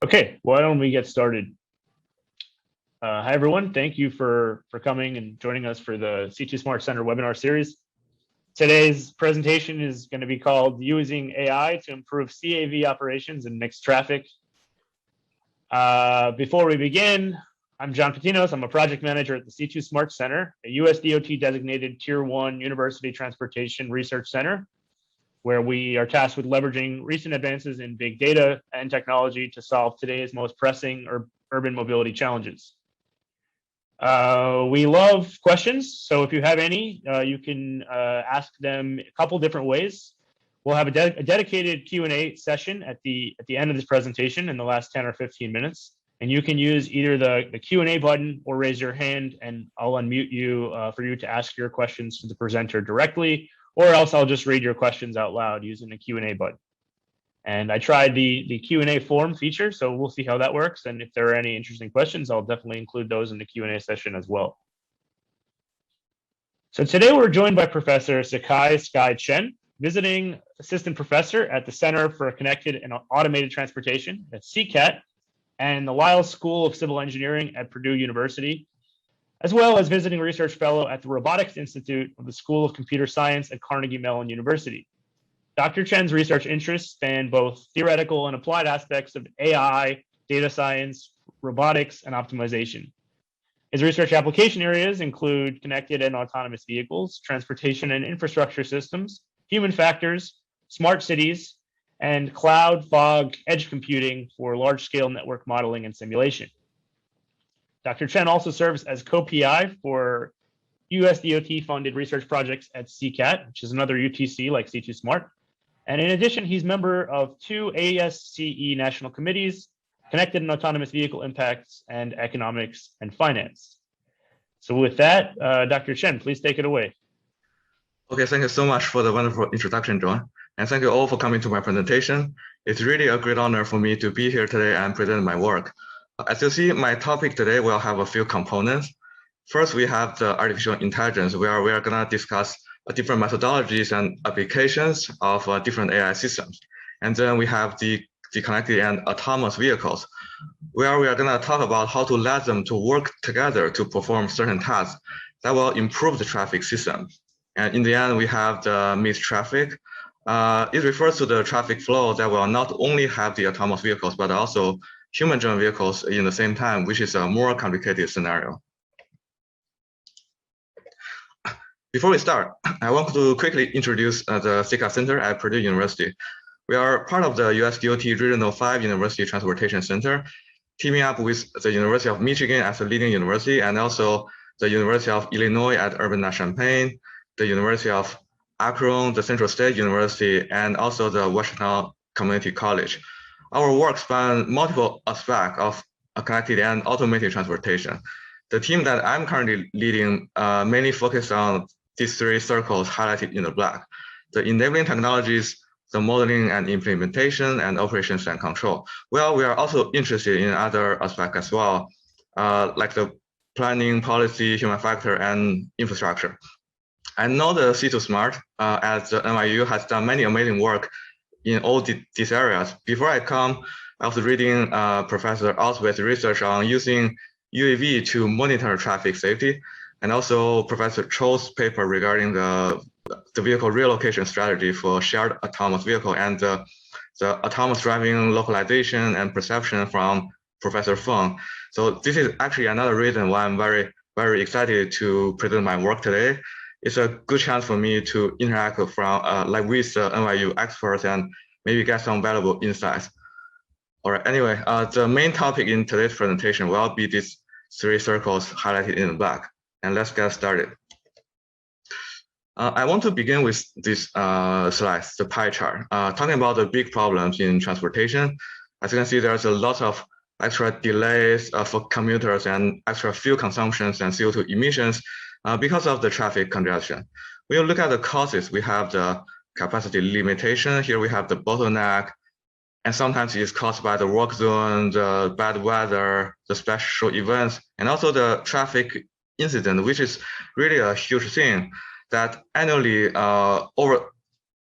Okay, why don't we get started? Hi, everyone. Thank you for coming and joining us for the C2 Smart Center webinar series. Today's presentation is going to be called Using AI to Improve CAV Operations in Mixed Traffic. Before we begin, I'm John Patinos. I'm a project manager at the C2 Smart Center, a US DOT designated Tier 1 University Transportation Research Center, where we are tasked with leveraging recent advances in big data and technology to solve today's most pressing urban mobility challenges. We love questions, so if you have any, you can ask them a couple different ways. We'll have a dedicated Q&A session at the end of this presentation in the last 10 or 15 minutes, and you can use either the Q&A button or raise your hand, and I'll unmute you for you to ask your questions to the presenter directly, or else I'll just read your questions out loud using the Q&A button. And I tried the Q&A form feature, so we'll see how that works. And if there are any interesting questions, I'll definitely include those in the Q&A session as well. So today we're joined by Professor Sikai Chen, visiting assistant professor at the Center for Connected and Automated Transportation at CCAT and the Lyell School of Civil Engineering at Purdue University, as well as visiting research fellow at the Robotics Institute of the School of Computer Science at Carnegie Mellon University. Dr. Chen's research interests span both theoretical and applied aspects of AI, data science, robotics, and optimization. His research application areas include connected and autonomous vehicles, transportation and infrastructure systems, human factors, smart cities, and cloud, fog, edge computing for large-scale network modeling and simulation. Dr. Chen also serves as co-PI for US DOT-funded research projects at CCAT, which is another UTC like C2 Smart. And in addition, he's member of 2 ASCE national committees, Connected and Autonomous Vehicle Impacts, and Economics and Finance. So with that, Dr. Chen, please take it away. Okay, thank you so much for the wonderful introduction, John. And thank you all for coming to my presentation. It's really a great honor for me to be here today and present my work. As you see, my topic today will have a few components. First, we have the artificial intelligence, where we are going to discuss different methodologies and applications of different AI systems. And then we have the connected and autonomous vehicles, where we are going to talk about how to let them to work together to perform certain tasks that will improve the traffic system. And in the end, we have the mixed traffic. It refers to the traffic flow that will not only have the autonomous vehicles, but also human-driven vehicles in the same time, which is a more complicated scenario. Before we start, I want to quickly introduce the Sikai Center at Purdue University. We are part of the US DOT Regional 5 University Transportation Center, teaming up with the University of Michigan as a leading university, and also the University of Illinois at Urbana-Champaign, the University of Akron, the Central State University, and also the Washington Community College. Our work spans multiple aspects of connected and automated transportation. The team that I'm currently leading mainly focuses on these 3 circles highlighted in the black: the enabling technologies, the modeling and implementation, and operations and control. Well, we are also interested in other aspects as well, like the planning, policy, human factor, and infrastructure. I know the C2 Smart at the NYU has done many amazing work in all these areas. Before I come, I was reading Professor Oswald's research on using UAV to monitor traffic safety, and also Professor Cho's paper regarding the vehicle relocation strategy for shared autonomous vehicle, and the autonomous driving localization and perception from Professor Feng. So this is actually another reason why I'm very, very excited to present my work today. It's a good chance for me to interact with NYU experts and maybe get some valuable insights. All right, anyway, the main topic in today's presentation will be these 3 circles highlighted in the black. And let's get started. I want to begin with this slide, the pie chart, talking about the big problems in transportation. As you can see, there's a lot of extra delays for commuters and extra fuel consumptions and CO2 emissions because of the traffic congestion. When you look at the causes, we have the capacity limitation. Here we have the bottleneck, and sometimes it's caused by the work zone, the bad weather, the special events, and also the traffic incident, which is really a huge thing that annually all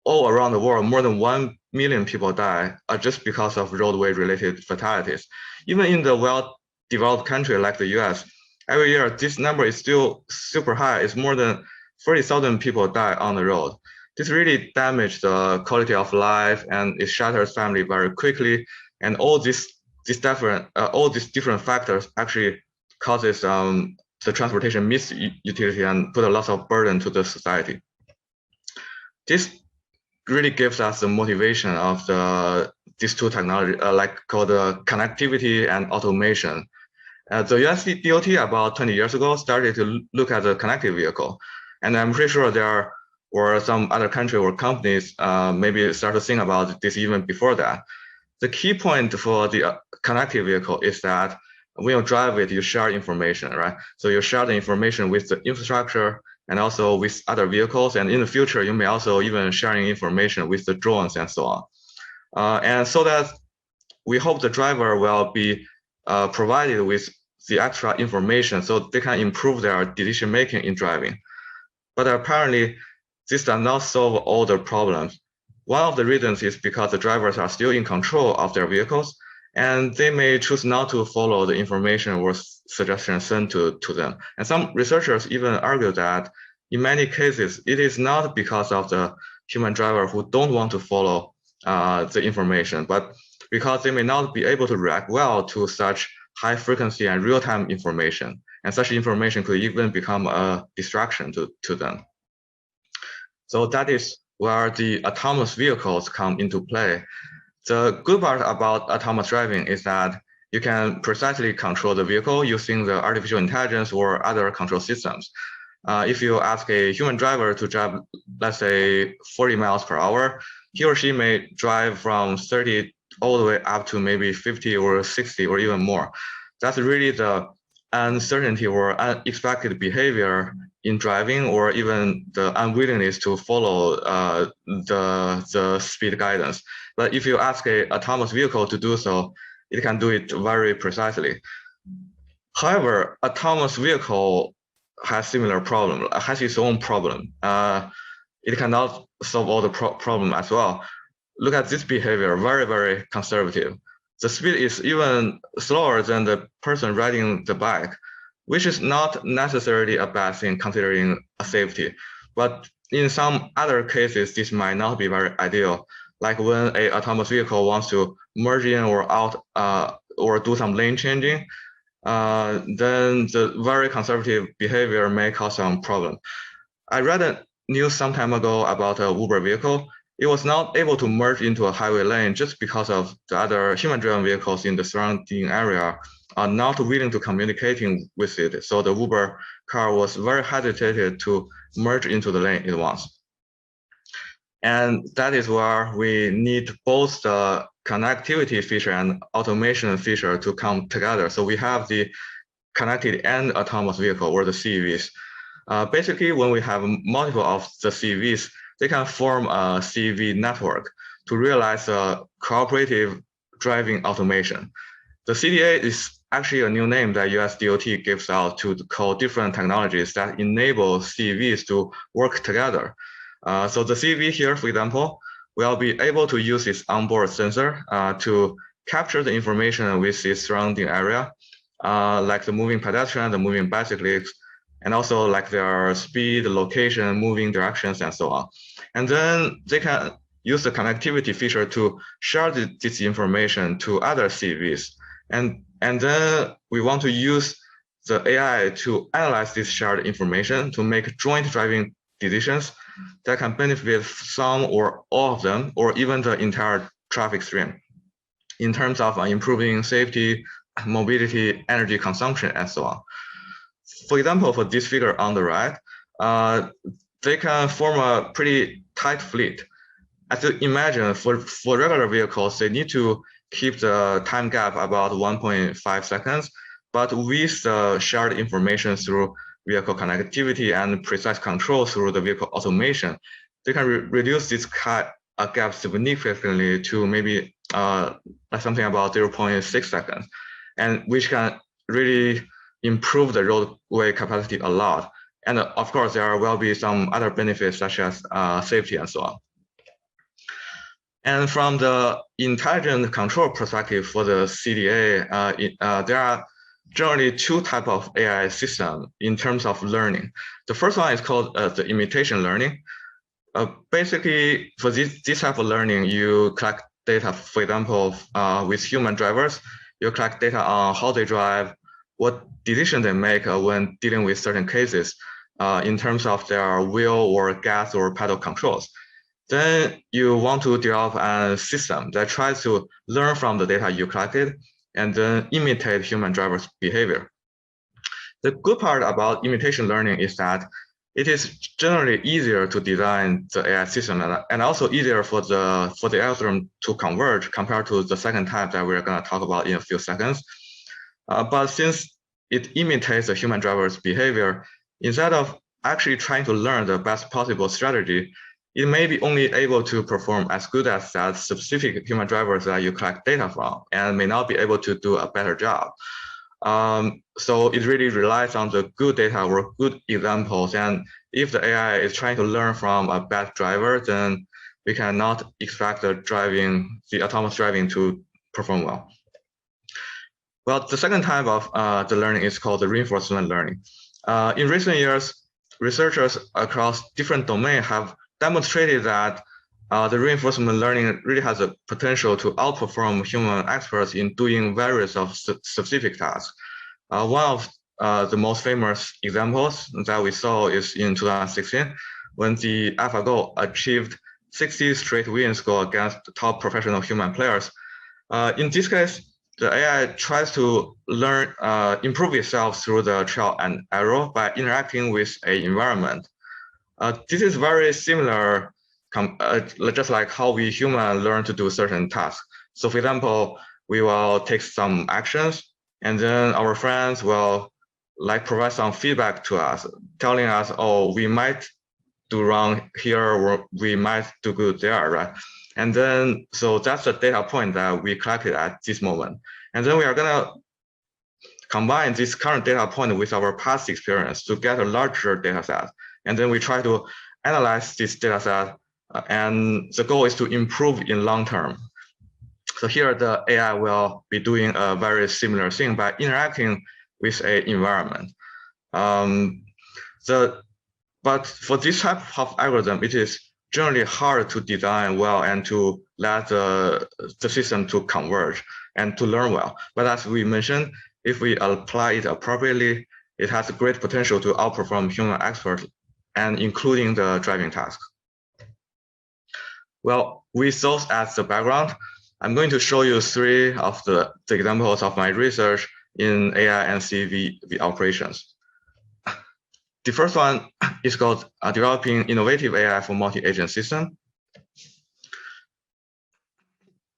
around the world, more than 1 million people die just because of roadway-related fatalities. Even in the well-developed country like the US, every year this number is still super high. It's more than 40,000 people die on the road. This really damages the quality of life, and it shatters family very quickly. And all these different factors actually causes the transportation misutility and put a lot of burden to the society. This really gives us the motivation of these two technology, called connectivity and automation. The US DOT about 20 years ago started to look at the connected vehicle, and I'm pretty sure there were some other country or companies maybe start to think about this even before that. The key point for the connected vehicle is that when you drive it, you share information, right? So you share the information with the infrastructure and also with other vehicles. And in the future, you may also even sharing information with the drones and so on. And so that we hope the driver will be provided with the extra information so they can improve their decision making in driving. But apparently, this does not solve all the problems. One of the reasons is because the drivers are still in control of their vehicles, and they may choose not to follow the information or suggestions sent to them. And some researchers even argue that in many cases, it is not because of the human driver who don't want to follow the information, but because they may not be able to react well to such high frequency and real-time information. And such information could even become a distraction to them. So that is where the autonomous vehicles come into play. The good part about autonomous driving is that you can precisely control the vehicle using the artificial intelligence or other control systems. If you ask a human driver to drive, let's say 40 miles per hour, he or she may drive from 30 all the way up to maybe 50 or 60 or even more. That's really the uncertainty or unexpected behavior in driving, or even the unwillingness to follow the speed guidance. But if you ask an autonomous vehicle to do so, it can do it very precisely. However, autonomous vehicle has similar problem, has its own problem. It cannot solve all the problem as well. Look at this behavior, very, very conservative. The speed is even slower than the person riding the bike, which is not necessarily a bad thing considering safety. But in some other cases, this might not be very ideal. Like when an autonomous vehicle wants to merge in or out or do some lane changing, then the very conservative behavior may cause some problem. I read a news some time ago about a Uber vehicle. It was not able to merge into a highway lane just because of the other human-driven vehicles in the surrounding area are not willing to communicating with it. So the Uber car was very hesitated to merge into the lane it wants. And that is where we need both the connectivity feature and automation feature to come together. So we have the connected and autonomous vehicle, or the CVs. Basically, when we have multiple of the CVs, they can form a CV network to realize a cooperative driving automation. The CDA is actually a new name that US DOT gives out to call different technologies that enable CVs to work together. So the CV here, for example, will be able to use its onboard sensor to capture the information with its surrounding area, like the moving pedestrian, the moving bicyclists, and also like their speed, location, moving directions, and so on. And then they can use the connectivity feature to share this information to other CVs. And then we want to use the AI to analyze this shared information to make joint driving decisions that can benefit some or all of them, or even the entire traffic stream in terms of improving safety, mobility, energy consumption, and so on. For example, for this figure on the right, they can form a pretty tight fleet. As you imagine, for regular vehicles, they need to keep the time gap about 1.5 seconds, but with the shared information through vehicle connectivity and precise control through the vehicle automation, they can reduce this gap significantly to maybe something about 0.6 seconds, and which can really improve the roadway capacity a lot. And of course, there will be some other benefits such as safety and so on. And from the intelligent control perspective for the CDA, there are generally two types of AI system in terms of learning. The first one is called the imitation learning. Basically, for this type of learning, you collect data, for example, with human drivers, you collect data on how they drive, what decision they make when dealing with certain cases in terms of their wheel or gas or pedal controls. Then you want to develop a system that tries to learn from the data you collected and then imitate human drivers' behavior. The good part about imitation learning is that it is generally easier to design the AI system and also easier for the algorithm to converge compared to the second type that we're going to talk about in a few seconds. But since it imitates the human driver's behavior, instead of actually trying to learn the best possible strategy, it may be only able to perform as good as that specific human drivers that you collect data from and may not be able to do a better job. So it really relies on the good data or good examples. And if the AI is trying to learn from a bad driver, then we cannot expect the autonomous driving to perform well. Well, the second type of the learning is called the reinforcement learning. In recent years, researchers across different domains have demonstrated that the reinforcement learning really has a potential to outperform human experts in doing various of specific tasks. One of the most famous examples that we saw is in 2016, when the AlphaGo achieved 60 straight wins against the top professional human players. In this case, the AI tries to learn, improve itself through the trial and error by interacting with an environment. This is very similar, just like how we humans learn to do certain tasks. So for example, we will take some actions and then our friends will provide some feedback to us, telling us, oh, we might do wrong here or we might do good there, right? And then, so that's the data point that we collected at this moment. And then we are gonna combine this current data point with our past experience to get a larger data set. And then we try to analyze this data set, and the goal is to improve in long term. So here the AI will be doing a very similar thing by interacting with an environment. But for this type of algorithm, it is generally hard to design well and to let the system to converge and to learn well. But as we mentioned, if we apply it appropriately, it has a great potential to outperform human experts, and including the driving tasks. Well, with those as the background, I'm going to show you three of the examples of my research in AI and CAV operations. The first one is called developing innovative AI for multi-agent system.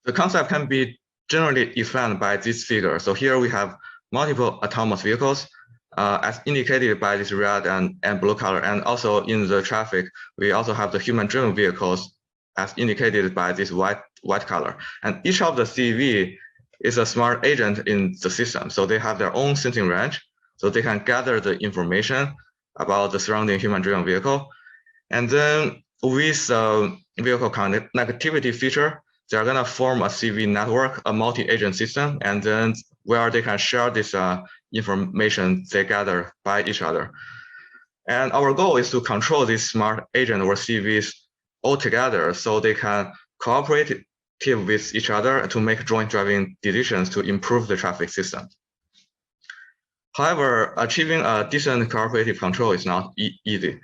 The concept can be generally explained by this figure. So here we have multiple autonomous vehicles as indicated by this red and blue color. And also in the traffic, we also have the human-driven vehicles as indicated by this white color. And each of the CV is a smart agent in the system. So they have their own sensing range. So they can gather the information about the surrounding human-driven vehicle. And then with vehicle connectivity feature, they're gonna form a CV network, a multi-agent system, and then where they can share this information they gather by each other. And our goal is to control this smart agent or CVs all together so they can cooperate with each other to make joint driving decisions to improve the traffic system. However, achieving a decent cooperative control is not easy.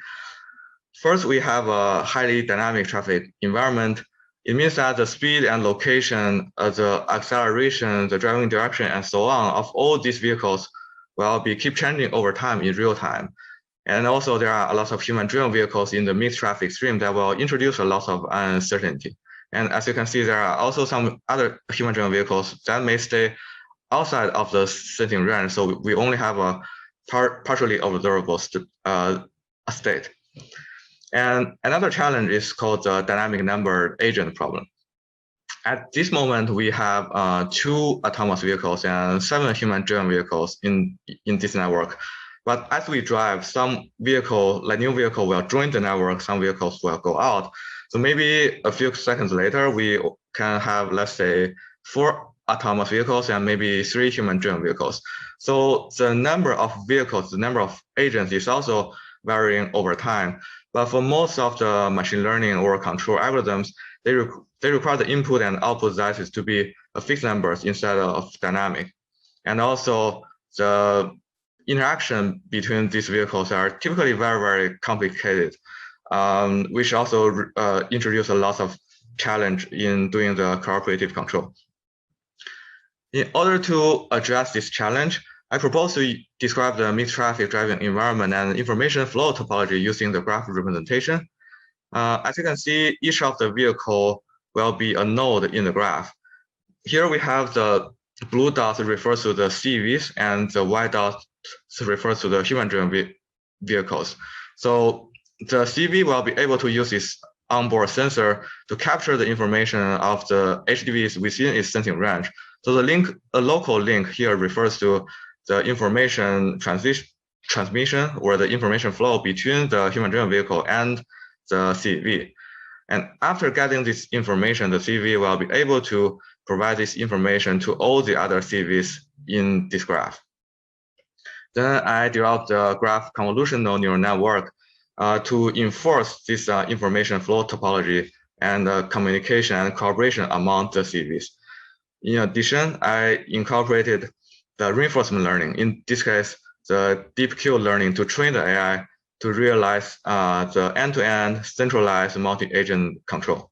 First, we have a highly dynamic traffic environment. It means that the speed and location, the acceleration, the driving direction, and so on of all these vehicles will keep changing over time in real time. And also there are a lot of human-driven vehicles in the mixed traffic stream that will introduce a lot of uncertainty. And as you can see, there are also some other human-driven vehicles that may stay outside of the sensing range. So we only have a partially observable state. And another challenge is called the dynamic number agent problem. At this moment, we have 2 autonomous vehicles and 7 human-driven vehicles in this network. But as we drive, some vehicle, like new vehicle, will join the network, some vehicles will go out. So maybe a few seconds later, we can have, let's say, 4 autonomous vehicles and maybe 3 human-driven vehicles. So the number of vehicles, the number of agents is also varying over time. But for most of the machine learning or control algorithms, they require the input and output sizes to be fixed numbers instead of dynamic. And also the interaction between these vehicles are typically very, very complicated, which also introduce a lot of challenge in doing the cooperative control. In order to address this challenge, I propose to describe the mixed traffic driving environment and information flow topology using the graph representation. As you can see, each of the vehicle will be a node in the graph. Here we have the blue dot refers to the CVs and the white dot refers to the human-driven vehicles. So the CV will be able to use its onboard sensor to capture the information of the HDVs within its sensing range. So the link, a local link here refers to the information transmission or the information flow between the human-driven vehicle and the CV. And after getting this information, the CV will be able to provide this information to all the other CVs in this graph. Then I developed the graph convolutional neural network to enforce this information flow topology and communication and cooperation among the CVs. In addition, I incorporated the reinforcement learning, in this case, the deep Q learning to train the AI to realize the end-to-end centralized multi-agent control.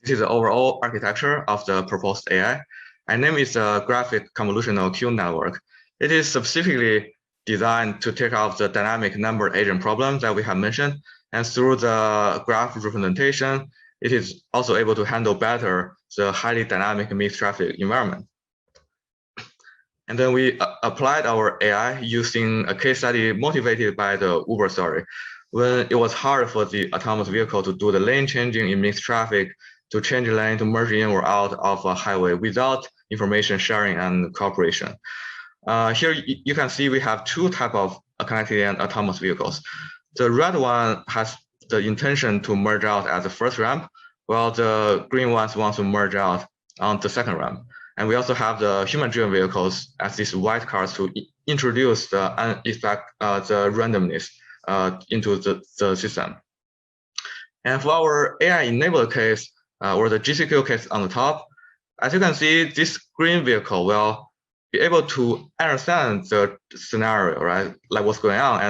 This is the overall architecture of the proposed AI. I name it the graphic convolutional Q network. It is specifically designed to take out the dynamic number agent problem that we have mentioned. And through the graph representation, it is also able to handle better the highly dynamic mixed traffic environment. And then we applied our AI using a case study motivated by the Uber story. When it was hard for the autonomous vehicle to do the lane changing in mixed traffic, to change lane, to merge in or out of a highway without information sharing and cooperation. Here you can see we have 2 types of connected and autonomous vehicles. The red one has the intention to merge out at the first ramp, while the green ones want to merge out on the second ramp. And we also have the human-driven vehicles as these white cars to introduce the randomness into the system. And for our AI-enabled case, or the GCQ case on the top, as you can see, this green vehicle will be able to understand the scenario, right? Like what's going on,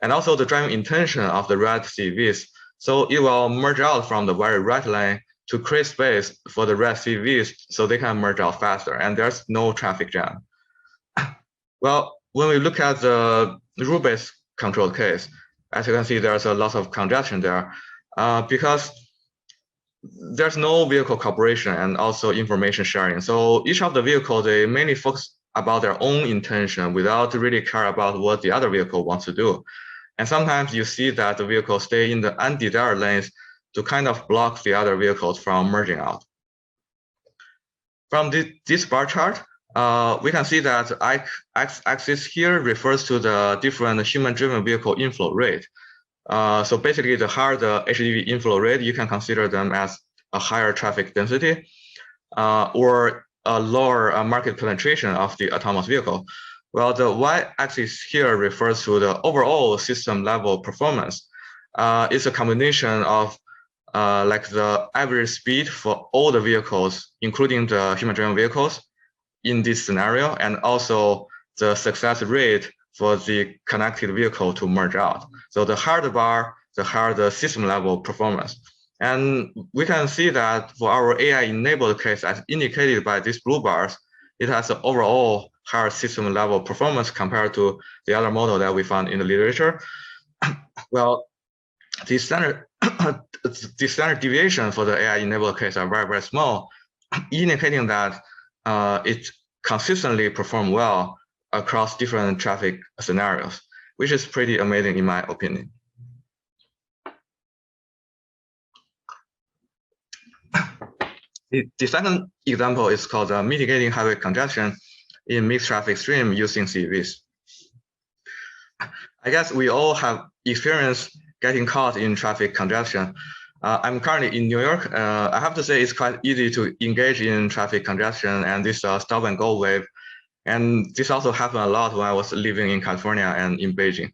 and also the driving intention of the red CVs. So it will merge out from the very right lane to create space for the red CVs so they can merge out faster, and there's no traffic jam. Well, when we look at the rule-based control case, as you can see, there's a lot of congestion there because there's no vehicle cooperation and also information sharing. So each of the vehicles, they mainly focus about their own intention without really care about what the other vehicle wants to do. And sometimes you see that the vehicles stay in the undesired lanes to kind of block the other vehicles from merging out. From this bar chart, we can see that x-axis here refers to the different human-driven vehicle inflow rate. So basically, the higher the HDV inflow rate, you can consider them as a higher traffic density or a lower market penetration of the autonomous vehicle. Well, the y-axis here refers to the overall system level performance. It's a combination of like the average speed for all the vehicles, including the human-driven vehicles in this scenario, and also the success rate for the connected vehicle to merge out. So the higher the bar, the higher the system level performance. And we can see that for our AI-enabled case, as indicated by these blue bars, it has an overall higher system level performance compared to the other model that we found in the literature. Well, the standard deviation for the AI-enabled case are very, very small, indicating that it consistently performs well across different traffic scenarios, which is pretty amazing in my opinion. The second example is called mitigating highway congestion in mixed traffic stream using CVs. I guess we all have experienced getting caught in traffic congestion. I'm currently in New York. I have to say it's quite easy to engage in traffic congestion and this stop and go wave. And this also happened a lot when I was living in California and in Beijing.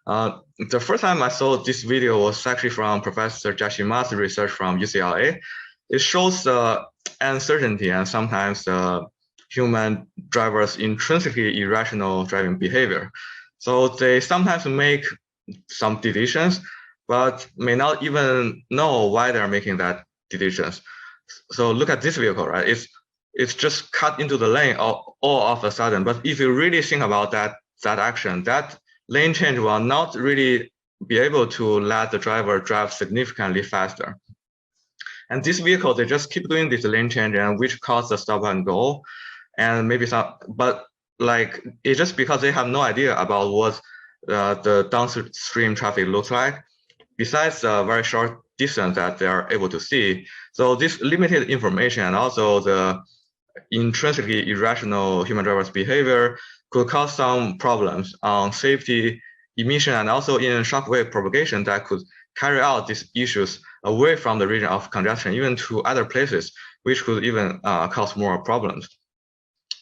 The first time I saw this video was actually from Professor Jashima's research from UCLA. It shows the uncertainty and sometimes human drivers' intrinsically irrational driving behavior. So they sometimes make some decisions, but may not even know why they're making that decisions. So look at this vehicle, right? It's just cut into the lane all of a sudden. But if you really think about that action, that lane change will not really be able to let the driver drive significantly faster. And this vehicle, they just keep doing this lane change, and which causes the stop and go, and maybe some, but like it's just because they have no idea about what the downstream traffic looks like, besides the very short distance that they are able to see. So this limited information and also the intrinsically irrational human drivers' behavior could cause some problems on safety, emission, and also in shockwave propagation that could carry out these issues away from the region of congestion, even to other places, which could even cause more problems.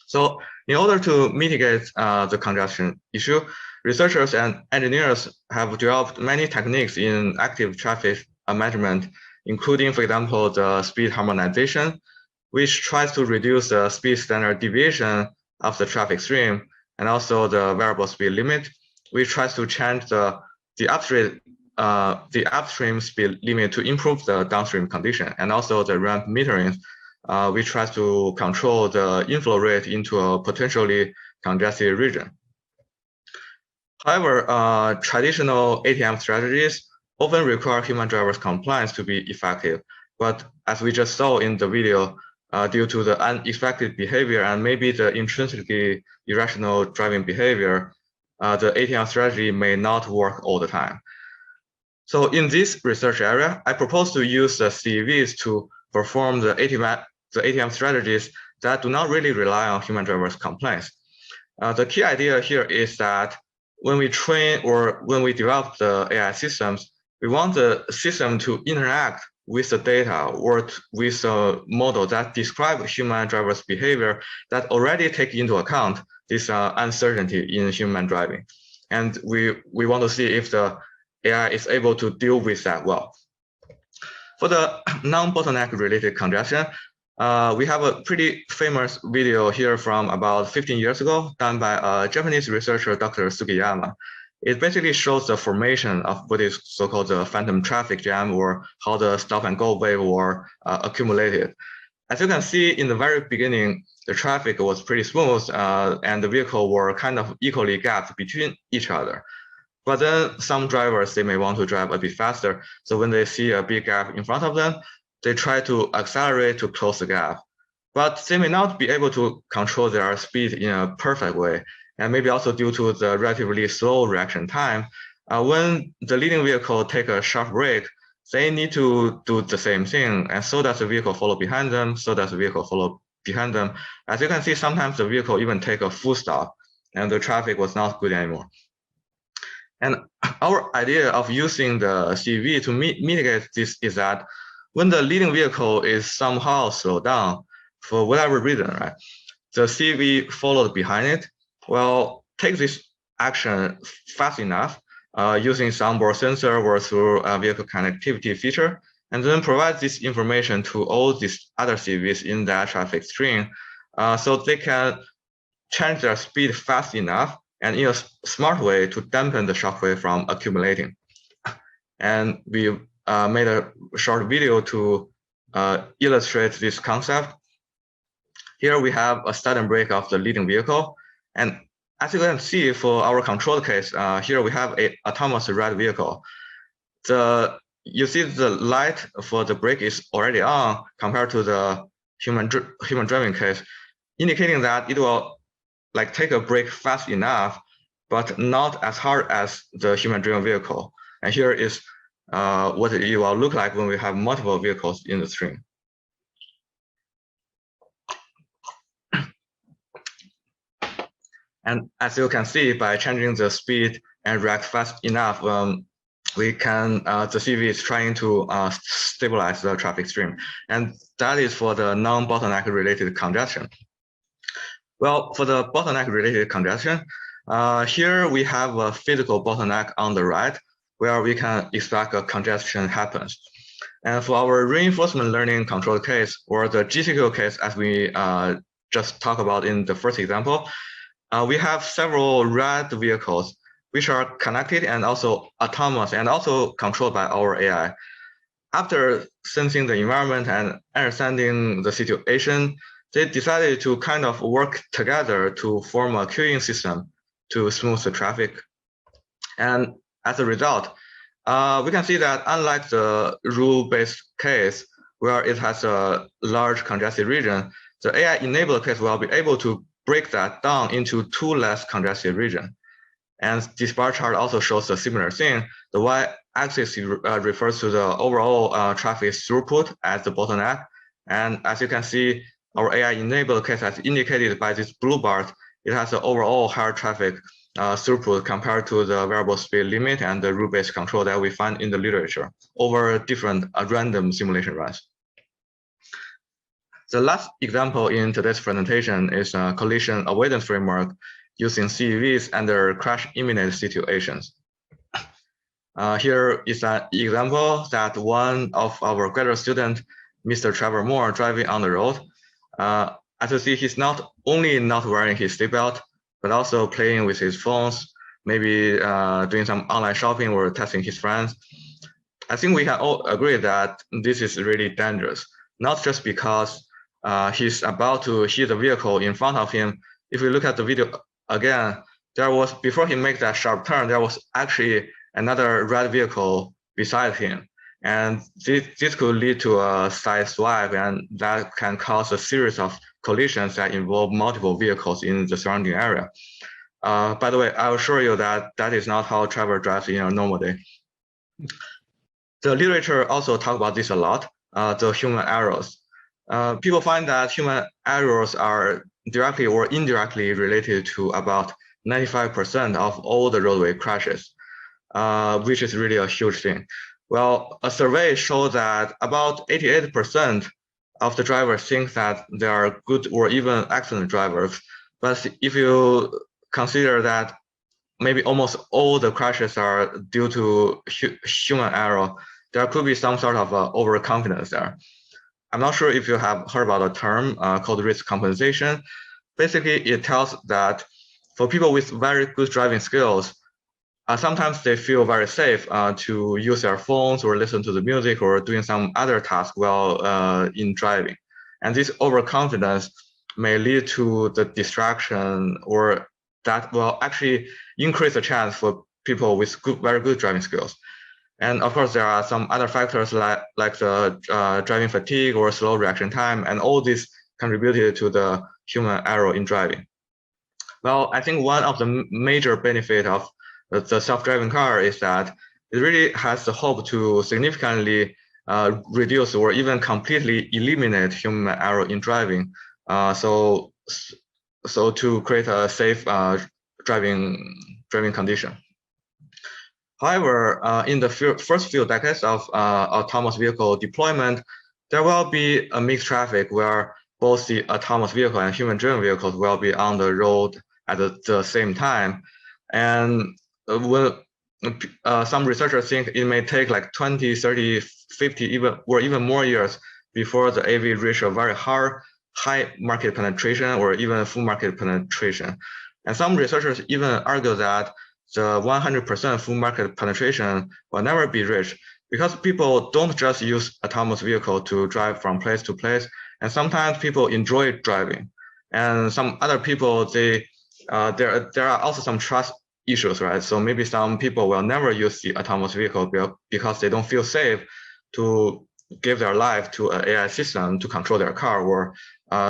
So in order to mitigate the congestion issue, researchers and engineers have developed many techniques in active traffic management, including, for example, the speed harmonization, which tries to reduce the speed standard deviation of the traffic stream, and also the variable speed limit, which tries to change the upstream speed limit to improve the downstream condition, and also the ramp metering, which tries to control the inflow rate into a potentially congested region. However, traditional ATM strategies often require human drivers' compliance to be effective. But as we just saw in the video, due to the unexpected behavior and maybe the intrinsically irrational driving behavior, the ATM strategy may not work all the time. So in this research area, I propose to use the CAVs to perform the ATM strategies that do not really rely on human drivers' compliance. The key idea here is that when we train or when we develop the AI systems, we want the system to interact with the data or with a model that describe human drivers' behavior that already take into account this uncertainty in human driving. And we want to see if the AI is able to deal with that well. For the non-bottleneck related congestion, we have a pretty famous video here from about 15 years ago done by a Japanese researcher, Dr. Sugiyama. It basically shows the formation of what is so-called the phantom traffic jam, or how the stop and go wave were accumulated. As you can see in the very beginning, the traffic was pretty smooth and the vehicle were kind of equally gapped between each other. But then some drivers, they may want to drive a bit faster. So when they see a big gap in front of them, they try to accelerate to close the gap. But they may not be able to control their speed in a perfect way. And maybe also due to the relatively slow reaction time, when the leading vehicle take a sharp break, they need to do the same thing. And so does the vehicle follow behind them, so does the vehicle follow behind them. As you can see, sometimes the vehicle even take a full stop and the traffic was not good anymore. And our idea of using the CAV to mitigate this is that when the leading vehicle is somehow slowed down for whatever reason, right, the CAV followed behind it, will take this action fast enough using some onboard sensor or through a vehicle connectivity feature, and then provide this information to all these other CAVs in that traffic stream so they can change their speed fast enough and in a smart way to dampen the shockwave from accumulating. And we made a short video to illustrate this concept. Here we have a sudden brake of the leading vehicle. And as you can see for our control case, here we have an autonomous ride vehicle. You see the light for the brake is already on compared to the human driving case, indicating that it will like take a brake fast enough, but not as hard as the human driven vehicle. And here is what it will look like when we have multiple vehicles in the stream. And as you can see, by changing the speed and react fast enough, we can the CV is trying to stabilize the traffic stream, and that is for the non-bottleneck related congestion. Well, for the bottleneck related congestion, here we have a physical bottleneck on the right, where we can expect a congestion happens. And for our reinforcement learning control case, or the GCQ case, as we just talked about in the first example, we have several red vehicles which are connected and also autonomous and also controlled by our AI. After sensing the environment and understanding the situation, they decided to kind of work together to form a queuing system to smooth the traffic. And as a result, we can see that unlike the rule-based case, where it has a large congested region, the AI-enabled case will be able to break that down into two less congested regions. And this bar chart also shows a similar thing. The y-axis refers to the overall traffic throughput as the bottleneck. And as you can see, our AI-enabled case, as indicated by these blue bars, it has an overall higher traffic throughput compared to the variable speed limit and the rule-based control that we find in the literature over different random simulation runs. The last example in today's presentation is a collision avoidance framework using CAVs under crash imminent situations. Here is an example that one of our graduate students, Mr. Trevor Moore, driving on the road. As you see, he's not only not wearing his seatbelt, but also playing with his phones, maybe doing some online shopping or texting his friends. I think we can all agree that this is really dangerous, not just because he's about to hit the vehicle in front of him. If we look at the video again, there was, before he made that sharp turn, there was actually another red vehicle beside him. And this could lead to a side swipe, and that can cause a series of collisions that involve multiple vehicles in the surrounding area. By the way, I will assure you that that is not how Trevor drives in a normal day. The literature also talk about this a lot, the human errors. People find that human errors are directly or indirectly related to about 95% of all the roadway crashes, which is really a huge thing. Well, a survey showed that about 88% of the drivers think that they are good or even excellent drivers. But if you consider that maybe almost all the crashes are due to human error, there could be some sort of overconfidence there. I'm not sure if you have heard about a term called risk compensation. Basically, it tells that for people with very good driving skills, sometimes they feel very safe to use their phones or listen to the music or doing some other task while in driving. And this overconfidence may lead to the distraction, or that will actually increase the chance for people with very good driving skills. And of course, there are some other factors like the driving fatigue or slow reaction time, and all this contributed to the human error in driving. Well, I think one of the major benefits of the self-driving car is that it really has the hope to significantly reduce or even completely eliminate human error in driving. So to create a safe driving condition. However, in the first few decades of autonomous vehicle deployment, there will be a mixed traffic where both the autonomous vehicle and human-driven vehicles will be on the road at the same time. And some researchers think it may take like 20, 30, 50, even more years before the AV reach a very high market penetration or even full market penetration. And some researchers even argue that the 100% full market penetration will never be reached because people don't just use autonomous vehicle to drive from place to place. And sometimes people enjoy driving. And some other people, there are also some trust issues, right? So maybe some people will never use the autonomous vehicle because they don't feel safe to give their life to an AI system to control their car, or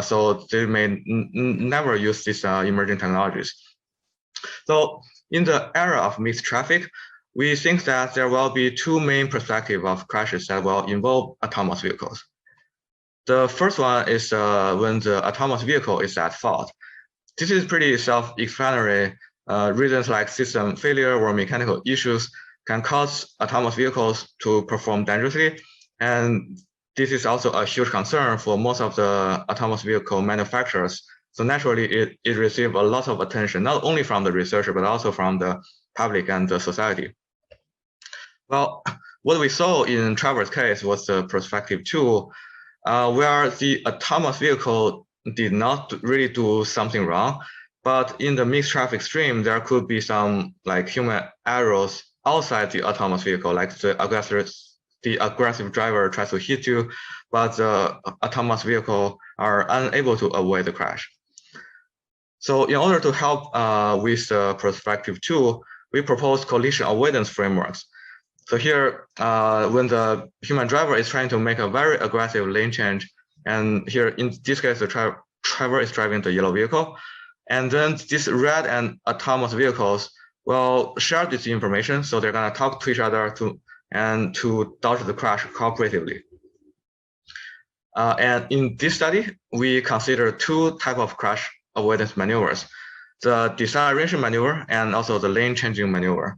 so they may never use these emerging technologies. So in the era of mixed traffic, we think that there will be two main perspectives of crashes that will involve autonomous vehicles. The first one is when the autonomous vehicle is at fault. This is pretty self-explanatory. Reasons like system failure or mechanical issues can cause autonomous vehicles to perform dangerously. And this is also a huge concern for most of the autonomous vehicle manufacturers. So naturally, it received a lot of attention, not only from the researcher, but also from the public and the society. Well, what we saw in Trevor's case was the perspective 2, where the autonomous vehicle did not really do something wrong, but in the mixed traffic stream, there could be some like human errors outside the autonomous vehicle, like the aggressive driver tries to hit you, but the autonomous vehicle are unable to avoid the crash. So in order to help with the perspective 2, we propose collision avoidance frameworks. So here, when the human driver is trying to make a very aggressive lane change, and here in this case, the driver is driving the yellow vehicle, and then these red and autonomous vehicles will share this information. So they're gonna talk to each other to dodge the crash cooperatively. And in this study, we consider 2 types of crash avoidance maneuvers, the deceleration maneuver and also the lane changing maneuver.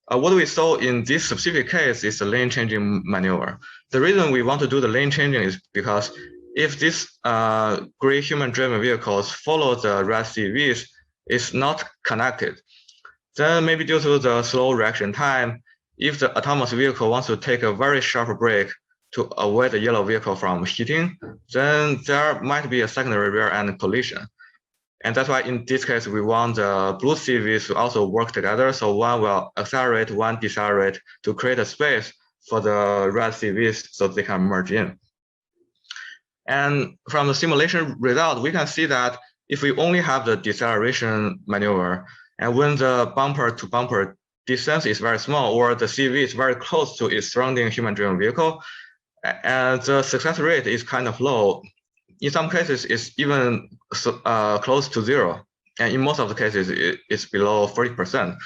What we saw in this specific case is the lane changing maneuver. The reason we want to do the lane changing is because if these gray human driven vehicles follow the red CVs is not connected, then maybe due to the slow reaction time, if the autonomous vehicle wants to take a very sharp brake to avoid the yellow vehicle from hitting, then there might be a secondary rear end collision. And that's why in this case, we want the blue CVs to also work together. So one will accelerate, one decelerate to create a space for the red CVs so they can merge in. And from the simulation result, we can see that if we only have the deceleration maneuver, and when the bumper to bumper distance is very small, or the CV is very close to its surrounding human-driven vehicle, and the success rate is kind of low. In some cases, it's even close to 0. And in most of the cases, it's below 40%.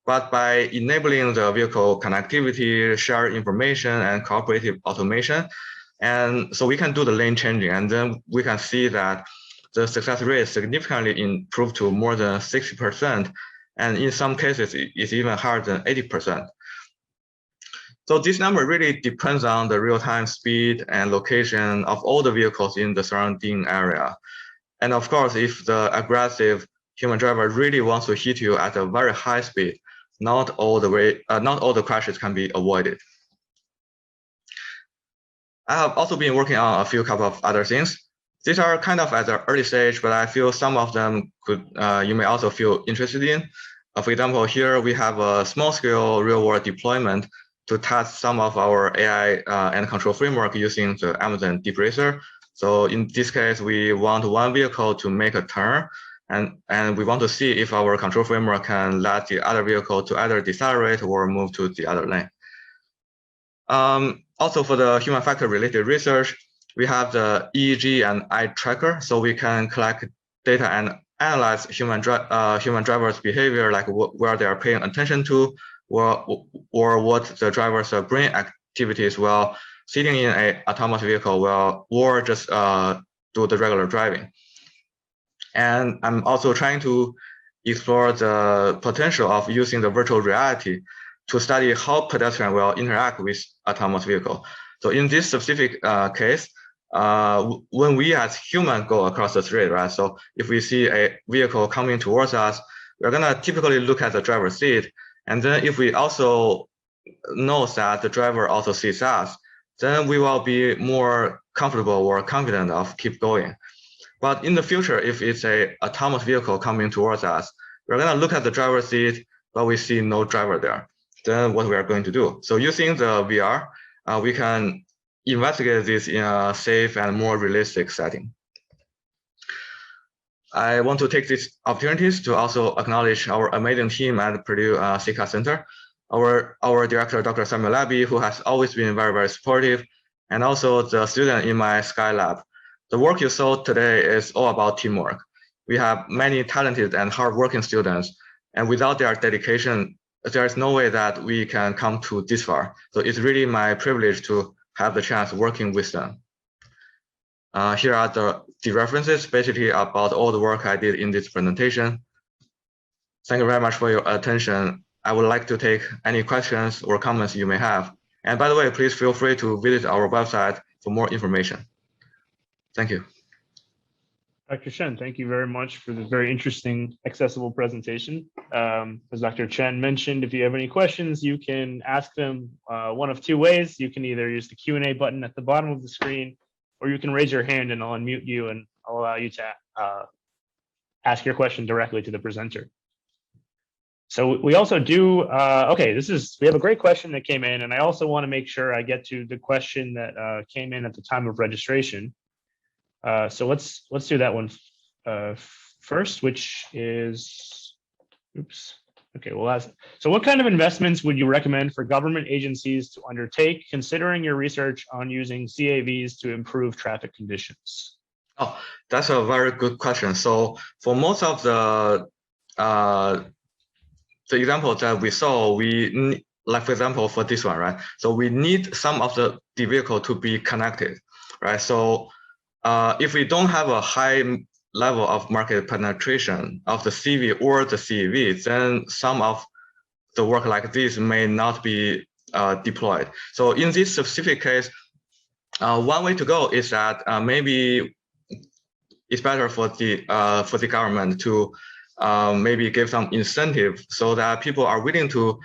But by enabling the vehicle connectivity, share information, and cooperative automation, and so we can do the lane changing, and then we can see that the success rate significantly improved to more than 60%. And in some cases, it's even higher than 80%. So this number really depends on the real-time speed and location of all the vehicles in the surrounding area. And of course, if the aggressive human driver really wants to hit you at a very high speed, not all the crashes can be avoided. I have also been working on a few couple of other things. These are kind of at the early stage, but I feel some of them could you may also feel interested in. For example, here we have a small-scale real-world deployment to test some of our AI and control framework using the Amazon Deep Racer. So in this case, we want one vehicle to make a turn, and we want to see if our control framework can let the other vehicle to either decelerate or move to the other lane. Also, for the human factor related research, we have the EEG and eye tracker, so we can collect data and analyze human drivers' behavior, like where they are paying attention to, or what the driver's brain activities while sitting in an autonomous vehicle or just do the regular driving. And I'm also trying to explore the potential of using the virtual reality to study how pedestrians will interact with autonomous vehicle. So in this specific case, when we as humans go across the street, right? So if we see a vehicle coming towards us, we're gonna typically look at the driver's seat. And then if we also know that the driver also sees us, then we will be more comfortable or confident of keep going. But in the future, if it's a autonomous vehicle coming towards us, we're gonna look at the driver's seat, but we see no driver there. Then what we are going to do? So using the VR, we can investigate this in a safe and more realistic setting. I want to take these opportunities to also acknowledge our amazing team at Purdue Sikai Center, our director, Dr. Samuel Labby, who has always been very, very supportive, and also the student in my Sky Lab. The work you saw today is all about teamwork. We have many talented and hardworking students, and without their dedication, there is no way that we can come to this far. So it's really my privilege to have the chance working with them. Here are the references basically about all the work I did in this presentation. Thank you very much for your attention. I would like to take any questions or comments you may have. And by the way, please feel free to visit our website for more information. Thank you. Dr. Chen, thank you very much for the very interesting, accessible presentation. As Dr. Chen mentioned, if you have any questions, you can ask them one of two ways. You can either use the Q&A button at the bottom of the screen, or you can raise your hand and I'll unmute you and I'll allow you to ask your question directly to the presenter. So we also do, we have a great question that came in, and I also want to make sure I get to the question that came in at the time of registration. So let's do that one first, which is, we'll ask. So what kind of investments would you recommend for government agencies to undertake, considering your research on using CAVs to improve traffic conditions? Oh, that's a very good question. So for most of the examples that we saw, like for example, for this one, right? So we need some of the vehicle to be connected, right? So if we don't have a high level of market penetration of the CV or the CAV, then some of the work like this may not be deployed. So in this specific case, one way to go is that maybe it's better for the government to maybe give some incentive so that people are willing to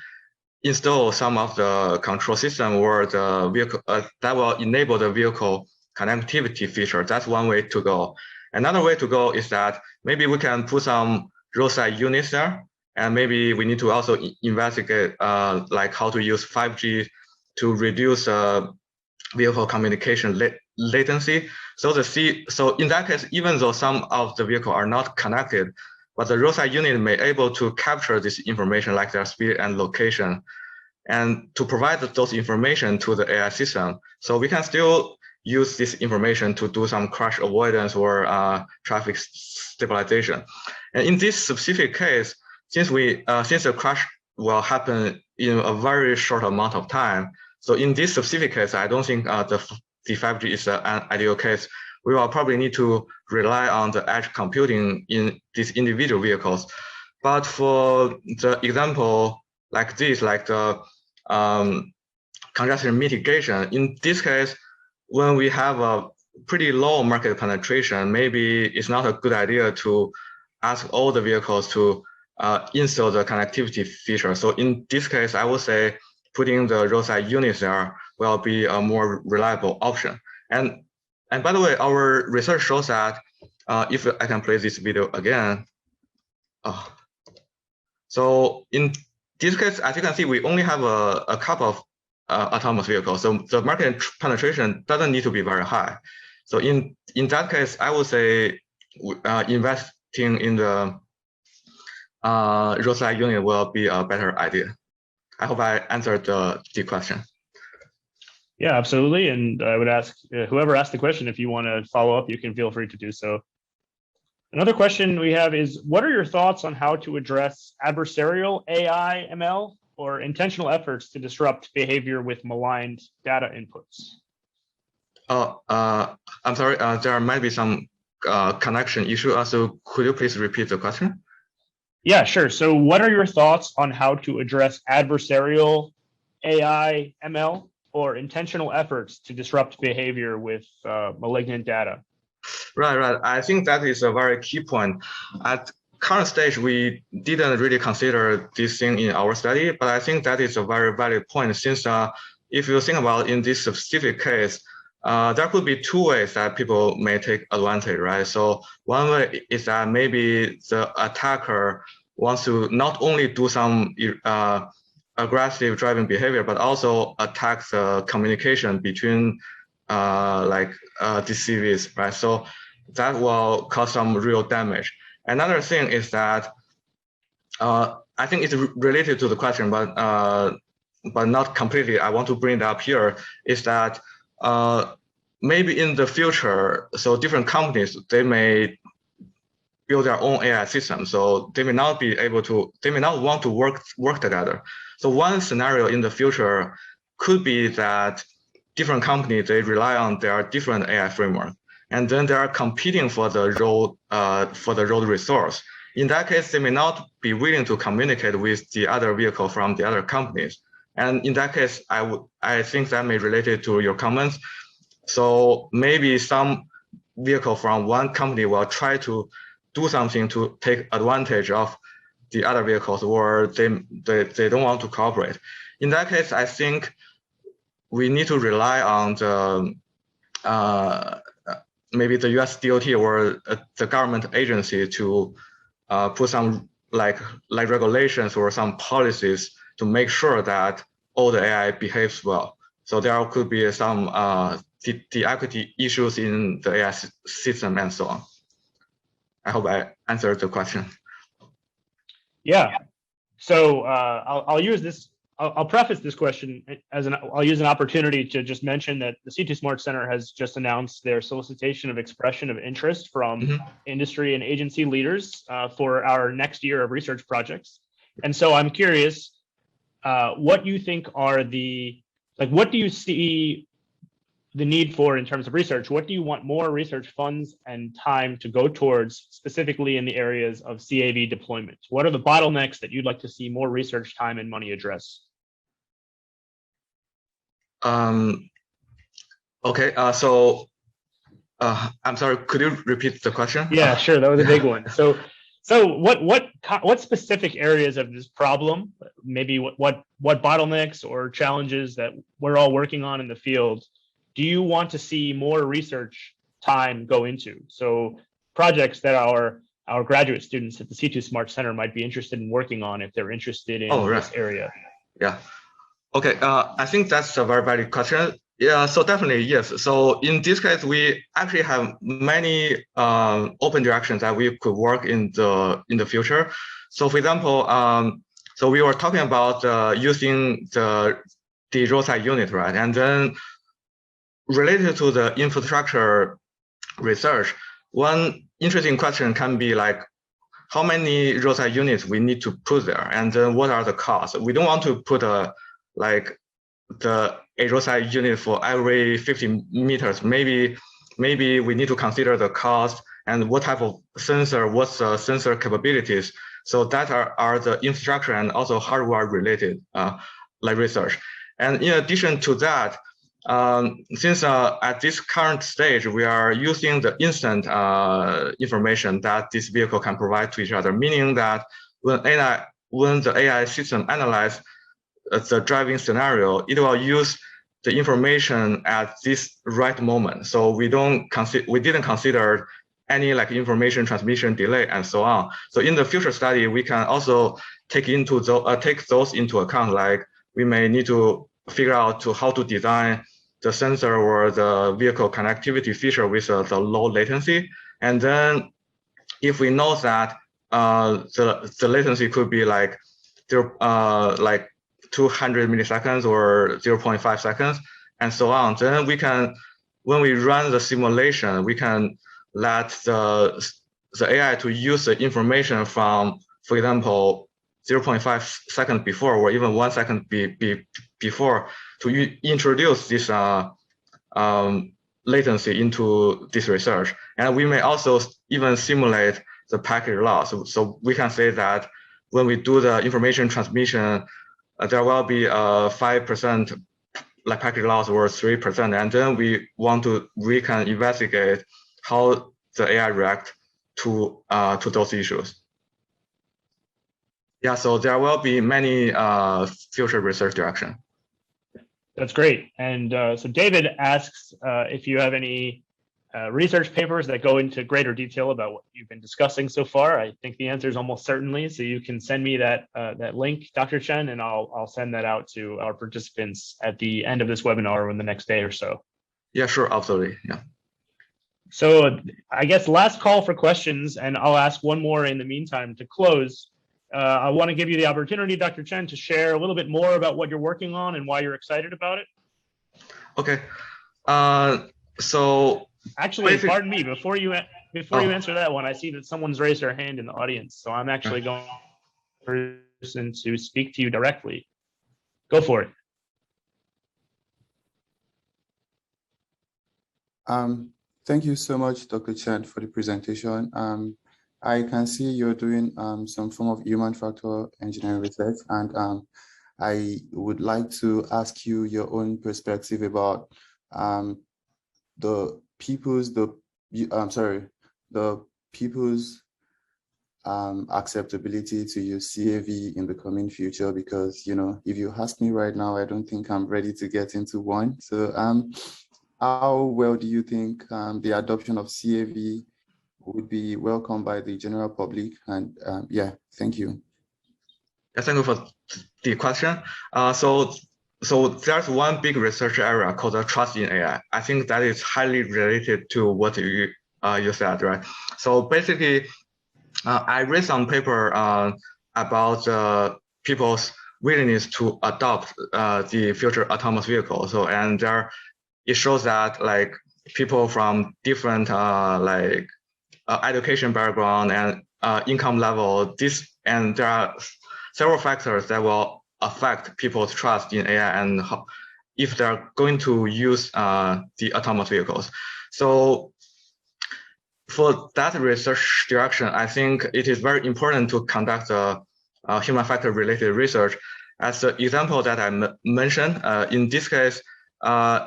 install some of the control system or the vehicle that will enable the vehicle connectivity feature. That's one way to go. Another way to go is that maybe we can put some roadside units there, and maybe we need to also investigate like how to use 5G to reduce vehicle communication latency. So in that case, even though some of the vehicle are not connected, but the roadside unit may able to capture this information like their speed and location, and to provide those information to the AI system. So we can still use this information to do some crash avoidance or traffic stabilization. And in this specific case, since the crash will happen in a very short amount of time, so in this specific case, I don't think the 5G is an ideal case. We will probably need to rely on the edge computing in these individual vehicles. But for the example like this, like the congestion mitigation, in this case, when we have a pretty low market penetration, maybe it's not a good idea to ask all the vehicles to install the connectivity feature. So in this case, I would say putting the roadside units there will be a more reliable option. And by the way, our research shows that if I can play this video again. So in this case, as you can see, we only have a couple of autonomous vehicles. So the market penetration doesn't need to be very high. So in that case, I would say investing in the roadside unit will be a better idea. I hope I answered the question. Yeah, absolutely. And I would ask whoever asked the question, if you want to follow up, you can feel free to do so. Another question we have is, what are your thoughts on how to address adversarial AI, ML, or intentional efforts to disrupt behavior with maligned data inputs? I'm sorry, there might be some connection issue. So could you please repeat the question? Yeah, sure. So what are your thoughts on how to address adversarial AI, ML, or intentional efforts to disrupt behavior with malignant data? Right. I think that is a very key point. At current stage, we didn't really consider this thing in our study, but I think that is a very valid point, since if you think about in this specific case, there could be two ways that people may take advantage, right? So one way is that maybe the attacker wants to not only do some aggressive driving behavior, but also attack the communication between the CVs, right? So that will cause some real damage. Another thing is that I think it's related to the question, but not completely. I want to bring it up here is that maybe in the future, so different companies, they may build their own AI system. So they may not be able to, they may not want to work together. So one scenario in the future could be that different companies, they rely on their different AI framework, and then they are competing for the road resource. in that case, they may not be willing to communicate with the other vehicle from the other companies. And in that case, I think that may relate it to your comments. So maybe some vehicle from one company will try to do something to take advantage of the other vehicles, or they don't want to cooperate. In that case, I think we need to rely on the maybe the US DOT or the government agency to put some like regulations or some policies to make sure that all the AI behaves well. So there could be some the equity issues in the AI system and so on. I hope I answered the question. Yeah. So I'll use this. I'll preface this question as I'll use an opportunity to just mention that the C2 Smart Center has just announced their solicitation of expression of interest from industry and agency leaders for our next year of research projects. And so I'm curious, what you think are what do you see the need for in terms of research? What do you want more research funds and time to go towards, specifically in the areas of CAV deployment? What are the bottlenecks that you'd like to see more research time and money address? Okay, so I'm sorry, could you repeat the question? Yeah, sure, that was a big one. So what specific areas of this problem, maybe what bottlenecks or challenges that we're all working on in the field, do you want to see more research time go into? So projects that our graduate students at the C2 Smart Center might be interested in working on if they're interested in this area. Yeah. Okay. I think that's a very valid question. Yeah. So definitely yes. So in this case, we actually have many open directions that we could work in the future. So for example, so we were talking about using the roadside unit, right? And then related to the infrastructure research, one interesting question can be like, how many roadside units we need to put there, and then what are the costs? We don't want to put a roadside unit for every 50 meters. Maybe we need to consider the cost and what type of sensor, what's the sensor capabilities. So that are the infrastructure and also hardware related research. And in addition to that, since at this current stage, we are using the instant information that this vehicle can provide to each other, meaning that when the AI system analyzes the driving scenario, it will use the information at this right moment. So we didn't consider any information transmission delay and so on. So in the future study, we can also take those into account. Like we may need to figure out how to design the sensor or the vehicle connectivity feature with the low latency. And then if we know that the latency could be 200 milliseconds or 0.5 seconds and so on, then we can, when we run the simulation, we can let the AI to use the information from, for example, 0.5 seconds before or even 1 second before to introduce this latency into this research. And we may also even simulate the packet loss. So we can say that when we do the information transmission, there will be a 5% packet loss or 3%. And then we can investigate how the AI react to those issues. Yeah, so there will be many future research direction. That's great. And so David asks if you have any research papers that go into greater detail about what you've been discussing so far. I think the answer is almost certainly. So you can send me that link, Dr. Chen, and I'll send that out to our participants at the end of this webinar or in the next day or so. Yeah, sure, absolutely. Yeah. So I guess last call for questions, and I'll ask one more in the meantime to close. I want to give you the opportunity, Dr. Chen, to share a little bit more about what you're working on and why you're excited about it. Okay. So actually, pardon me, before you answer that one, I see that someone's raised their hand in the audience. So I'm actually going to person to speak to you directly. Go for it. Thank you so much, Dr. Chen, for the presentation. I can see you're doing some form of human factor engineering research, and I would like to ask you your own perspective about the people's acceptability to use CAV in the coming future, because if you ask me right now, I don't think I'm ready to get into one. So how well do you think the adoption of CAV would be welcomed by the general public? And yeah, thank you. Thank you for the question. So there's one big research area called the trust in AI. I think that is highly related to what you said, right? So basically, I read some paper about people's willingness to adopt the future autonomous vehicle. So and there, it shows that like people from different education background and income level, and there are several factors that will affect people's trust in AI and if they're going to use the autonomous vehicles. So for that research direction, I think it is very important to conduct human factor related research. As the example that I mentioned, in this case,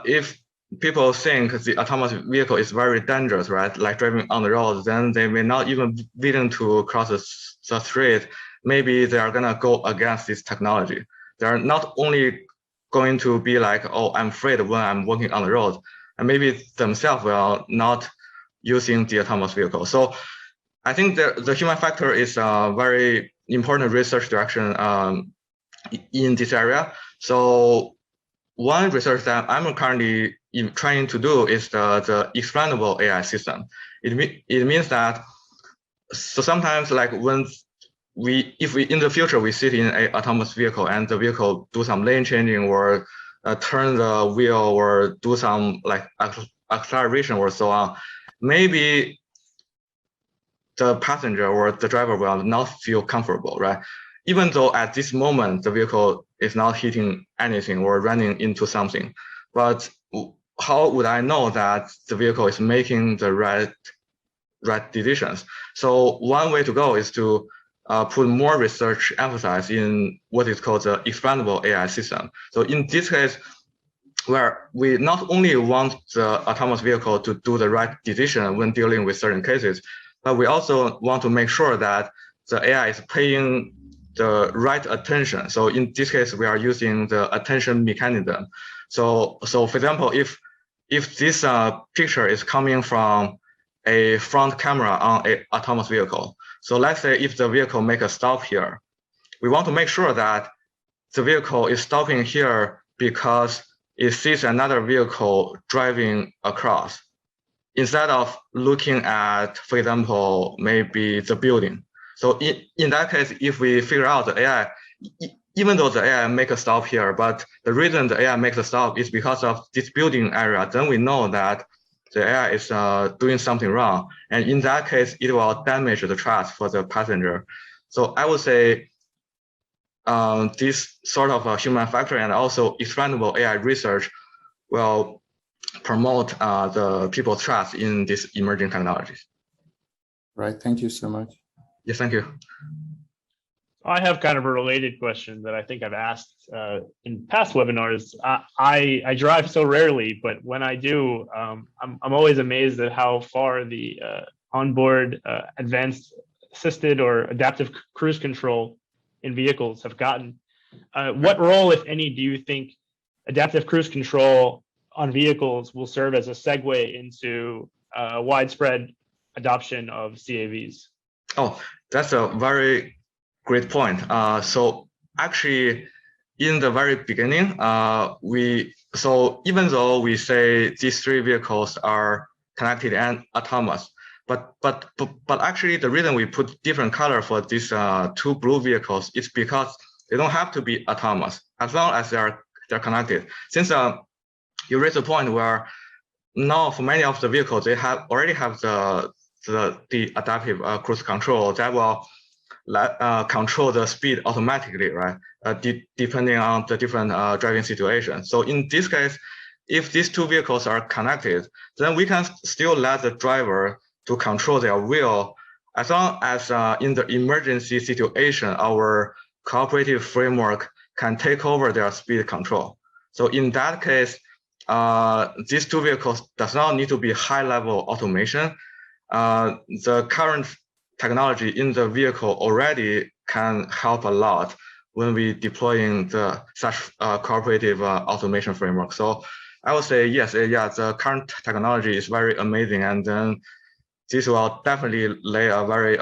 if people think the autonomous vehicle is very dangerous, right? Like driving on the road, then they may not even be willing to cross the street. Maybe they are gonna go against this technology. They're not only going to be like, oh, I'm afraid when I'm walking on the road, and maybe themselves will not using the autonomous vehicle. So I think the human factor is a very important research direction in this area. So one research that I'm currently trying to do is the explainable AI system. It means that, so sometimes like when if we in the future we sit in an autonomous vehicle and the vehicle do some lane changing or turn the wheel or do some like acceleration or so on, maybe the passenger or the driver will not feel comfortable, right? Even though at this moment the vehicle is not hitting anything or running into something, but how would I know that the vehicle is making the right decisions? So one way to go is to put more research emphasis in what is called the expandable AI system. So in this case, where we not only want the autonomous vehicle to do the right decision when dealing with certain cases, but we also want to make sure that the AI is paying the right attention. So in this case, we are using the attention mechanism. So for example, if this picture is coming from a front camera on an autonomous vehicle, so let's say if the vehicle make a stop here, we want to make sure that the vehicle is stopping here because it sees another vehicle driving across, instead of looking at, for example, maybe the building. So in that case, if we figure out the AI, even though the AI make a stop here, but the reason the AI makes a stop is because of this building area, then we know that the AI is doing something wrong. And in that case, it will damage the trust for the passenger. So I would say this sort of human factor and also expandable AI research will promote the people's trust in these emerging technologies. Right, thank you so much. Yes, thank you. I have kind of a related question that I think I've asked in past webinars. I drive so rarely, but when I do, I'm always amazed at how far the onboard advanced assisted or adaptive cruise control in vehicles have gotten. What role, if any, do you think adaptive cruise control on vehicles will serve as a segue into widespread adoption of CAVs? Oh, that's a very great point. So actually, in the very beginning, even though we say these three vehicles are connected and autonomous, but actually the reason we put different color for these two blue vehicles is because they don't have to be autonomous as long as they're connected. Since you raised a point where now for many of the vehicles they already have the adaptive cruise control that will control the speed automatically, right? Depending on the different driving situations. So in this case, if these two vehicles are connected, then we can still let the driver to control their wheel as long as in the emergency situation, our cooperative framework can take over their speed control. So in that case, these two vehicles does not need to be high-level automation. The current technology in the vehicle already can help a lot when we deploying such cooperative automation framework. So I would say yes, the current technology is very amazing, and then this will definitely lay a very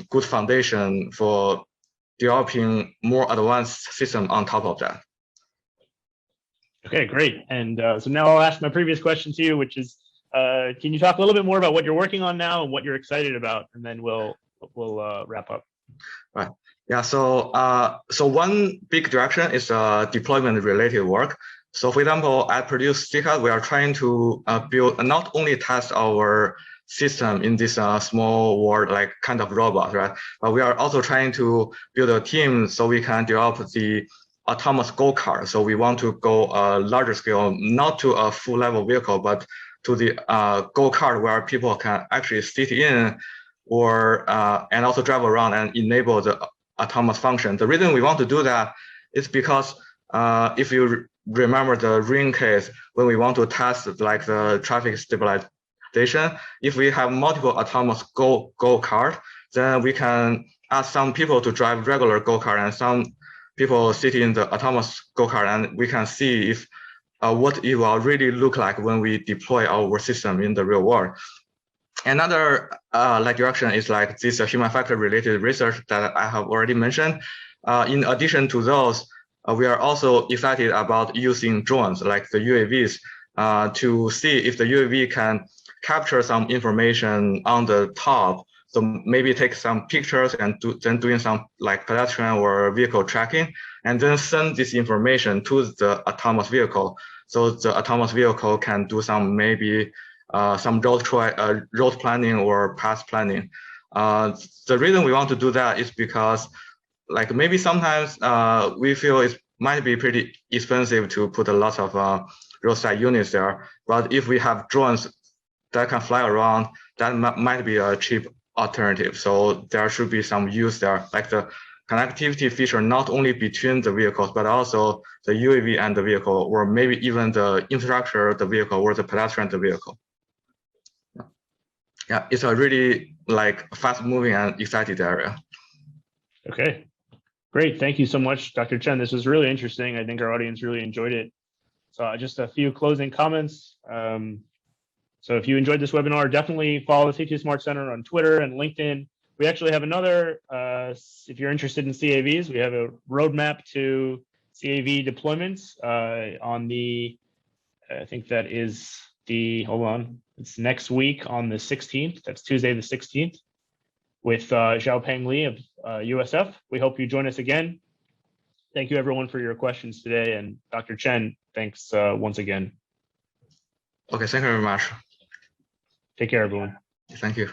good foundation for developing more advanced system on top of that. Okay, great. And so now I'll ask my previous question to you, which is, can you talk a little bit more about what you're working on now and what you're excited about, and then we'll wrap up. Right. Yeah. So one big direction is deployment related work. So for example, at Purdue Sikai, we are trying to build, not only test our system in this small world, like kind of robot, right? But we are also trying to build a team so we can develop the autonomous go-kart. So we want to go larger scale, not to a full level vehicle, but to the go-kart where people can actually sit in or and also drive around and enable the autonomous function. The reason we want to do that is because if you remember the ring case, when we want to test like the traffic stabilization, if we have multiple autonomous go-kart, then we can ask some people to drive regular go-kart and some people sit in the autonomous go-kart, and we can see if what it will really look like when we deploy our system in the real world. Another direction is like this human factor related research that I have already mentioned. In addition to those, we are also excited about using drones like the UAVs to see if the UAV can capture some information on the top. So maybe take some pictures and then doing some like pedestrian or vehicle tracking, and then send this information to the autonomous vehicle. So the autonomous vehicle can do some maybe some road planning or path planning. The reason we want to do that is because like maybe sometimes we feel it might be pretty expensive to put a lot of roadside units there. But if we have drones that can fly around, that might be a cheap alternative. So there should be some use there, like the connectivity feature, not only between the vehicles, but also the UAV and the vehicle, or maybe even the infrastructure of the vehicle or the pedestrian of the vehicle. Yeah, it's a really like fast moving and excited area. Okay, great. Thank you so much, Dr. Chen. This was really interesting. I think our audience really enjoyed it. So just a few closing comments. So if you enjoyed this webinar, definitely follow the CT Smart Center on Twitter and LinkedIn. We actually have another, if you're interested in CAVs, we have a roadmap to CAV deployments on the, I think that is the, hold on, it's next week on the 16th. That's Tuesday the 16th with Xiaopeng Li of USF. We hope you join us again. Thank you everyone for your questions today. And Dr. Chen, thanks once again. Okay, thank you very much. Take care, everyone. Thank you.